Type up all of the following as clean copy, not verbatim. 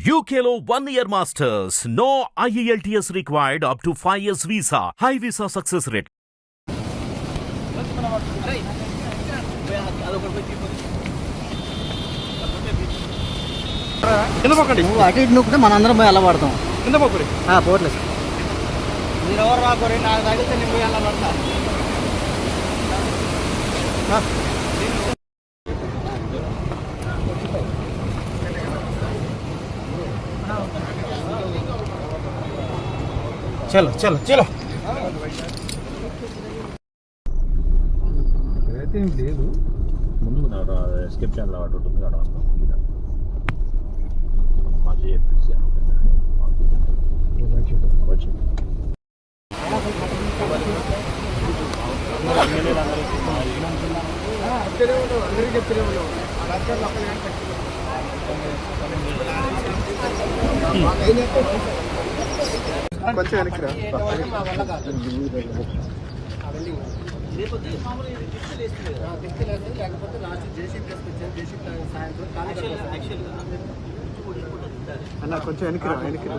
UKLO 1 year masters. No IELTS required up to 5 years visa. High visa success rate. నువ్వు అటు ఇటు నొక్కితే మనందరం పోయి అలా పడతాం కింద పోకురి పోట్లేదు సార్ మీరు ఎవరు రాకూరి నాకు తగిలితే నేను పోయి అలా పడతా చలో చలో చలో అయితే ఏం లేదు ముందు స్కెప్ ఛానల్ అటు ఉంటుంది అక్కడ మాజీ వచ్చి అందరికీ చెప్తూనే ఉన్నాం కొంచెం వెనక్కి అలా కొంచెం వెనక్కి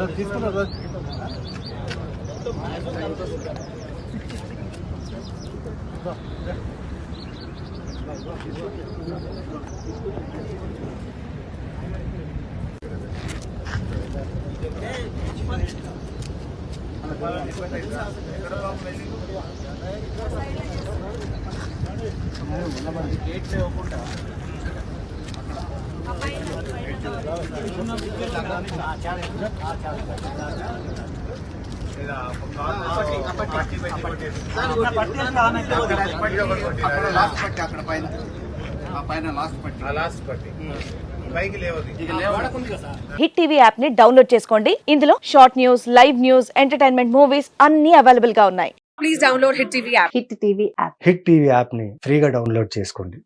తీసుకున్నారు హిట్ టీవీ యాప్ ని డౌన్లోడ్ చేసుకోండి. ఇందులో short news, live news, entertainment movies అన్ని అవైలబుల్ గా ఉన్నాయి. Please download Hit TV app. Hit TV app. Hit TV app ని ఫ్రీగా డౌన్లోడ్ చేసుకోండి.